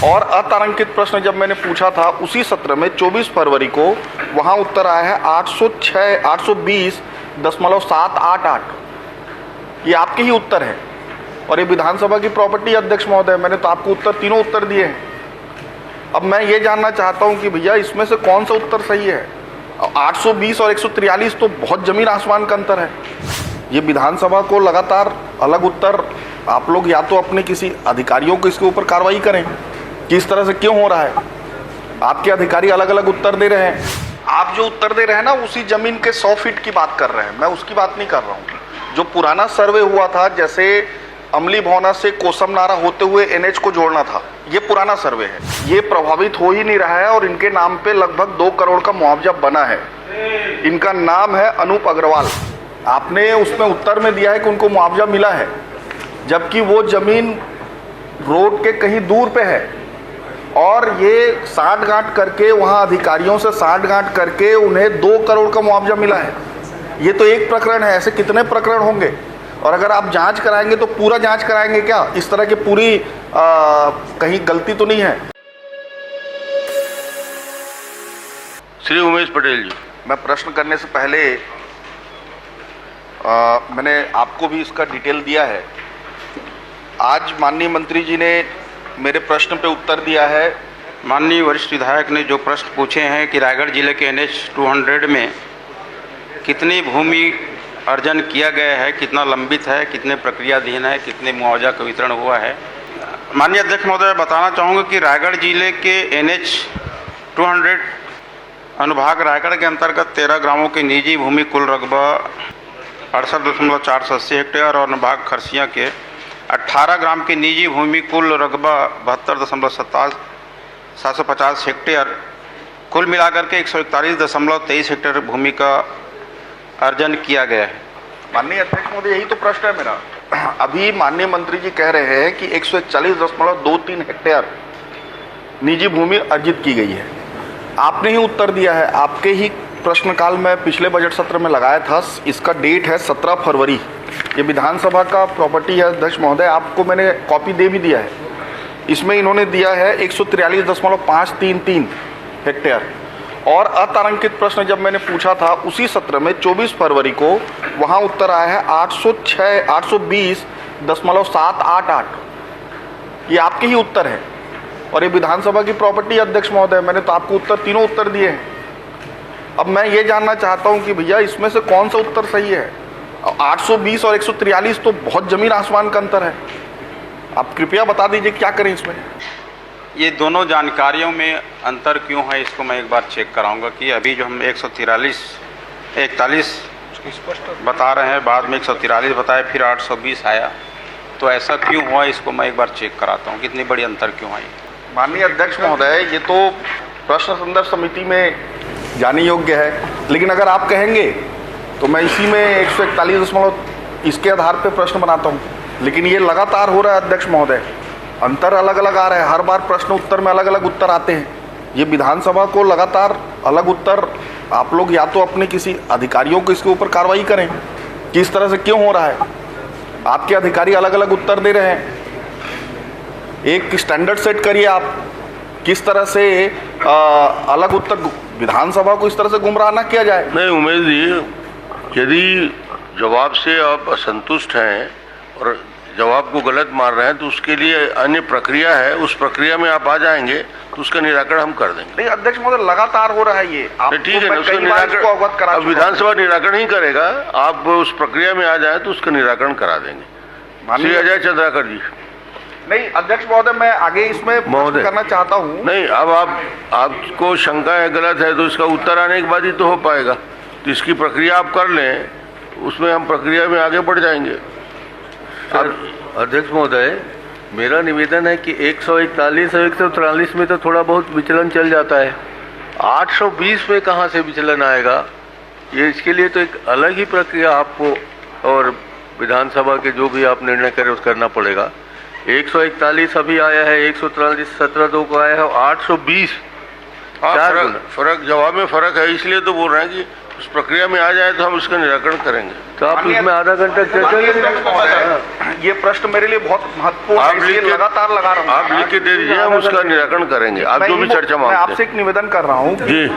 और अतारांकित प्रश्न जब मैंने पूछा था उसी सत्र में 24 फरवरी को, वहाँ उत्तर आया है 820.788। ये आपके ही उत्तर है और ये विधानसभा की प्रॉपर्टी अध्यक्ष महोदय, मैंने तो आपको तीनों उत्तर दिए हैं। अब मैं ये जानना चाहता हूँ कि भैया इसमें से कौन सा उत्तर सही है। 820 और 143 तो बहुत जमीन आसमान का अंतर है। ये विधानसभा को लगातार अलग उत्तर, आप लोग या तो अपने किसी अधिकारियों को इसके ऊपर कार्रवाई करें कि इस तरह से क्यों हो रहा है। आपके अधिकारी अलग अलग उत्तर दे रहे हैं। आप जो उत्तर दे रहे हैं ना, उसी जमीन के 100 फीट की बात कर रहे हैं, मैं उसकी बात नहीं कर रहा हूँ। जो पुराना सर्वे हुआ था, जैसे अमली भौना से कोसम नारा होते हुए NH को जोड़ना था, ये पुराना सर्वे है, ये प्रभावित हो ही नहीं रहा है और इनके नाम पे लगभग 2 करोड़ का मुआवजा बना है। इनका नाम है अनूप अग्रवाल। आपने उसमें उत्तर में दिया है कि उनको मुआवजा मिला है, जबकि वो जमीन रोड के कहीं दूर पे है और ये साठ-गांठ करके, वहाँ अधिकारियों से साठ-गांठ करके उन्हें 2 करोड़ का मुआवजा मिला है। ये तो एक प्रकरण है, ऐसे कितने प्रकरण होंगे? और अगर आप जांच कराएंगे तो पूरा जांच कराएंगे क्या? इस तरह की पूरी कहीं गलती तो नहीं है? श्री उमेश पटेल जी, मैं प्रश्न करने से पहले मैंने आपको भी इसका डिटेल दिया है। आज माननीय मंत्री जी ने मेरे प्रश्न पे उत्तर दिया है। माननीय वरिष्ठ विधायक ने जो प्रश्न पूछे हैं कि रायगढ़ जिले के NH 200 में कितनी भूमि अर्जन किया गया है, कितना लंबित है, कितने प्रक्रियाधीन है, कितने मुआवजा का वितरण हुआ है। माननीय अध्यक्ष महोदय, बताना चाहूँगा कि रायगढ़ जिले के NH 200 अनुभाग रायगढ़ के अंतर्गत 13 ग्रामों की निजी भूमि कुल रकबा 68.480 हेक्टेयर और अनुभाग खरसियाँ के 18 ग्राम की निजी भूमि कुल रकबा 72.750 हेक्टेयर, कुल मिलाकर के 141.23 हेक्टेयर भूमि का अर्जन किया गया है। माननीय अध्यक्ष महोदय, यही तो प्रश्न है मेरा। अभी माननीय मंत्री जी कह रहे हैं कि 141.23 हेक्टेयर निजी भूमि अर्जित की गई है। आपने ही उत्तर दिया है, आपके ही प्रश्नकाल में पिछले बजट सत्र में लगाया था। इसका डेट है 17 फरवरी। ये विधानसभा का प्रॉपर्टी है अध्यक्ष महोदय, आपको मैंने कॉपी दे भी दिया है। इसमें इन्होंने दिया है 143.533 हेक्टेयर। और अतारांकित प्रश्न जब मैंने पूछा था उसी सत्र में 24 फरवरी को, वहाँ उत्तर आया है 820.788। ये आपके ही उत्तर है और ये विधानसभा की प्रॉपर्टी अध्यक्ष महोदय, मैंने तो आपको तीनों उत्तर दिए हैं। अब मैं ये जानना चाहता हूँ कि भैया इसमें से कौन सा उत्तर सही है। 820 और 143 तो बहुत जमीन आसमान का अंतर है। आप कृपया बता दीजिए क्या करें इसमें। ये दोनों जानकारियों में अंतर क्यों है, इसको मैं एक बार चेक कराऊंगा कि अभी जो हम 141 बता रहे हैं, बाद में 143 बताए, फिर 820 आया, तो ऐसा क्यों हुआ, इसको मैं एक बार चेक कराता हूँ, कितनी बड़ी अंतर क्यों आई। माननीय अध्यक्ष महोदय, ये तो प्रश्न संदर्भ समिति में जाने योग्य है, लेकिन अगर आप कहेंगे तो मैं इसी में 141 इसके आधार पर प्रश्न बनाता हूँ। लेकिन ये लगातार हो रहा है अध्यक्ष महोदय, अंतर अलग अलग आ रहा है, हर बार प्रश्न उत्तर में अलग अलग उत्तर आते हैं। ये विधानसभा को लगातार अलग उत्तर, आप लोग या तो अपने किसी अधिकारियों को इसके ऊपर कार्रवाई करें कि इस तरह से क्यों हो रहा है। आपके अधिकारी अलग अलग उत्तर दे रहे हैं, एक स्टैंडर्ड सेट करिए आप। किस तरह से अलग उत्तर, विधानसभा को इस तरह से गुमराह ना किया जाए। नहीं उमेश जी, यदि जवाब से आप असंतुष्ट हैं और जवाब को गलत मान रहे हैं तो उसके लिए अन्य प्रक्रिया है, उस प्रक्रिया में आप आ जाएंगे तो उसका निराकरण हम कर देंगे। नहीं अध्यक्ष महोदय, लगातार हो रहा है ये, आप ठीक है ना, उसका निराकरण अब विधानसभा निराकरण ही करेगा। आप उस प्रक्रिया में आ जाए तो उसका निराकरण करा देंगे। श्री अजय चंद्राकर जी। नहीं अध्यक्ष महोदय, मैं आगे इसमें प्रश्न करना चाहता हूँ। नहीं, अब आपको शंका है गलत है तो इसका उत्तर आने के बाद ही तो हो पाएगा। तो इसकी प्रक्रिया आप कर लें, उसमें हम प्रक्रिया में आगे बढ़ जाएंगे। अध्यक्ष महोदय, मेरा निवेदन है कि 141 और 143 में तो थोड़ा बहुत विचलन चल जाता है, 820 में कहाँ से विचलन आएगा? ये इसके लिए तो एक अलग ही प्रक्रिया आपको और विधानसभा के जो भी आप निर्णय करें उस करना पड़ेगा। 141 अभी आया है, 143 17/2 को आया है, 820 फर्क जवाब में फर्क है, इसलिए तो बोल रहे हैं कि उस प्रक्रिया में आ जाए तो हम इसका निराकरण करेंगे। तो आप इसमें आधा घंटा चर्चा करेंगे। ये प्रश्न मेरे लिए बहुत महत्वपूर्ण है, इसलिए लगातार लगा रहा हूँ। आप लिख के दे दीजिए, हम उसका निराकरण करेंगे। आप जो भी चर्चा मैं मांगते आपसे एक निवेदन कर रहा हूँ जी,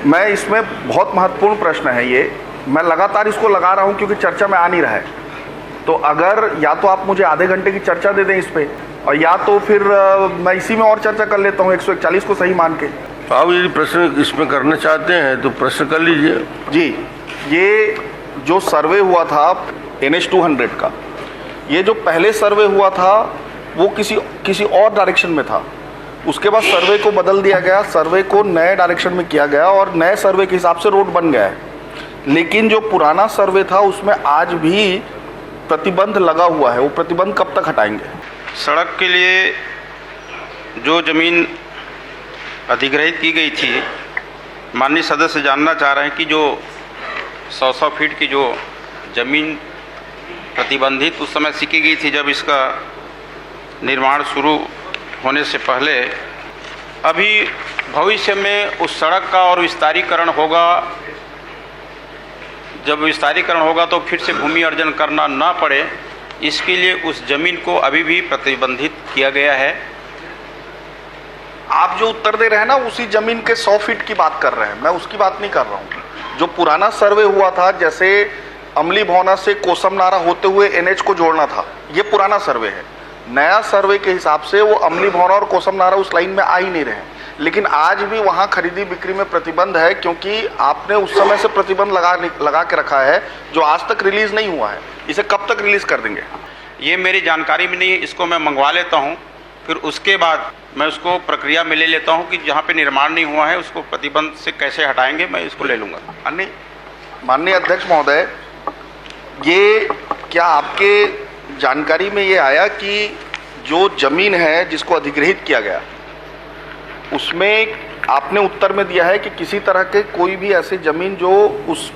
मैं इसमें बहुत महत्वपूर्ण प्रश्न है ये, मैं लगातार इसको लगा रहा हूँ क्योंकि चर्चा में आ नहीं रहा है। तो अगर या तो आप मुझे आधे घंटे की चर्चा दे दें इस पे, और या तो फिर मैं इसी में और चर्चा कर लेता हूँ 141 को सही मान के। आप यदि प्रश्न इसमें करना चाहते हैं तो प्रश्न कर लीजिए। जी, ये जो सर्वे हुआ था NH 200 का, ये जो पहले सर्वे हुआ था वो किसी और डायरेक्शन में था। उसके बाद सर्वे को बदल दिया गया, सर्वे को नए डायरेक्शन में किया गया और नए सर्वे के हिसाब से रोड बन गया है। लेकिन जो पुराना सर्वे था उसमें आज भी प्रतिबंध लगा हुआ है। वो प्रतिबंध कब तक हटाएंगे? सड़क के लिए जो ज़मीन अधिग्रहित की गई थी, माननीय सदस्य जानना चाह रहे हैं कि जो 100 फीट की जो ज़मीन प्रतिबंधित उस समय सीखी गई थी जब इसका निर्माण शुरू होने से पहले, अभी भविष्य में उस सड़क का और विस्तारीकरण होगा, जब विस्तारीकरण होगा तो फिर से भूमि अर्जन करना ना पड़े, इसके लिए उस ज़मीन को अभी भी प्रतिबंधित किया गया है। आप जो उत्तर दे रहे हैं ना उसी जमीन के 100 फीट की बात कर रहे हैं, मैं उसकी बात नहीं कर रहा हूँ। जो पुराना सर्वे हुआ था, जैसे अमली भौना से कोसम नारा होते हुए NH को जोड़ना था, ये पुराना सर्वे है। नया सर्वे के हिसाब से वो अमली भौना और कोसम नारा उस लाइन में आ ही नहीं रहे। लेकिन आज भी वहाँ खरीदी बिक्री में प्रतिबंध है, क्योंकि आपने उस समय से प्रतिबंध लगा के रखा है जो आज तक रिलीज नहीं हुआ है। इसे कब तक रिलीज कर देंगे? ये मेरी जानकारी में नहीं है, इसको मैं मंगवा लेता हूँ, फिर उसके बाद मैं उसको प्रक्रिया में ले लेता हूँ कि जहाँ पे निर्माण नहीं हुआ है उसको प्रतिबंध से कैसे हटाएंगे, मैं इसको ले लूँगा। माननीय अध्यक्ष महोदय, ये क्या आपके जानकारी में ये आया कि जो जमीन है जिसको अधिग्रहित किया गया, उसमें आपने उत्तर में दिया है कि किसी तरह के कोई भी ऐसी जमीन जो उस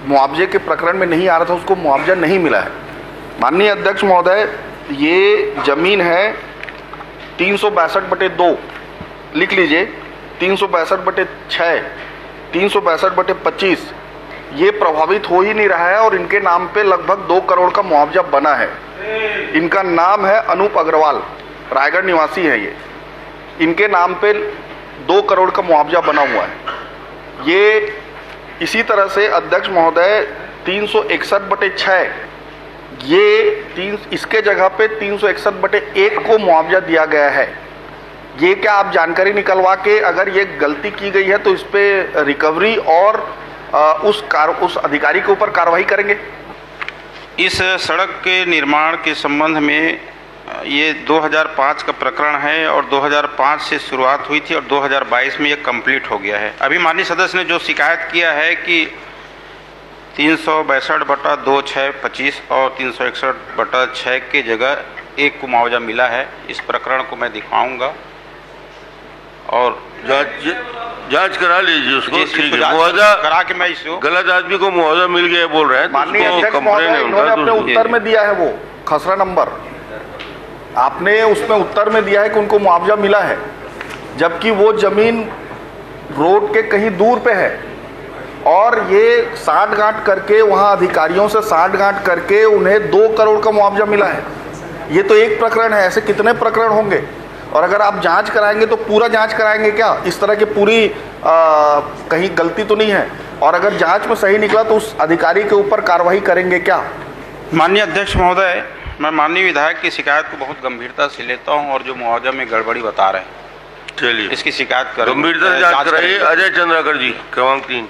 मुआवजे के प्रकरण में नहीं आ रहा था उसको मुआवजा नहीं मिला है? माननीय अध्यक्ष महोदय, ये जमीन है 362/2, लिख लीजिए 362/6, 362/25, ये प्रभावित हो ही नहीं रहा है और इनके नाम पे लगभग 2 करोड़ का मुआवजा बना है। इनका नाम है अनूप अग्रवाल, रायगढ़ निवासी है ये। इनके नाम पे 2 करोड़ का मुआवजा बना हुआ है। ये इसी तरह से अध्यक्ष महोदय 361/6, ये इसके जगह पे 361/1 को मुआवजा दिया गया है। ये क्या आप जानकारी निकलवा के अगर ये गलती की गई है तो इस पे रिकवरी और उस अधिकारी के ऊपर कार्रवाई करेंगे? इस सड़क के निर्माण के संबंध में ये 2005 का प्रकरण है और 2005 से शुरुआत हुई थी और 2022 में ये कंप्लीट हो गया है। अभी माननीय सदस्य ने जो शिकायत किया है कि 362/2625 और 361/6 के जगह 1 को मुआवजा मिला है, इस प्रकरण को मैं दिखाऊंगा और जांच करा लीजिए उसको। ठीक है, मुआवजा करा के मैं इसको, गलत आदमी को मुआवजा मिल गया बोल रहे हैं। माननीय अध्यक्ष महोदय, इन्होंने अपने उत्तर में दिया है वो खसरा नंबर, आपने उसमें उत्तर में दिया है कि उनको मुआवजा मिला है, जबकि वो जमीन रोड के कहीं दूर पे है और ये साठ-गांठ करके वहाँ अधिकारियों से साठ-गांठ करके उन्हें 2 करोड़ का मुआवजा मिला है। ये तो एक प्रकरण है, ऐसे कितने प्रकरण होंगे? और अगर आप जांच कराएंगे तो पूरा जांच कराएंगे क्या? इस तरह की पूरी कहीं गलती तो नहीं है? और अगर जांच में सही निकला तो उस अधिकारी के ऊपर कार्रवाई करेंगे क्या? माननीय अध्यक्ष महोदय, मैं माननीय विधायक की शिकायत को बहुत गंभीरता से लेता हूं और जो मुआवजा में गड़बड़ी बता रहे हैं, चलिए इसकी शिकायत करें, गंभीरता से जांच कराइए। अजय चंद्राकर जी, क्रमांक 3।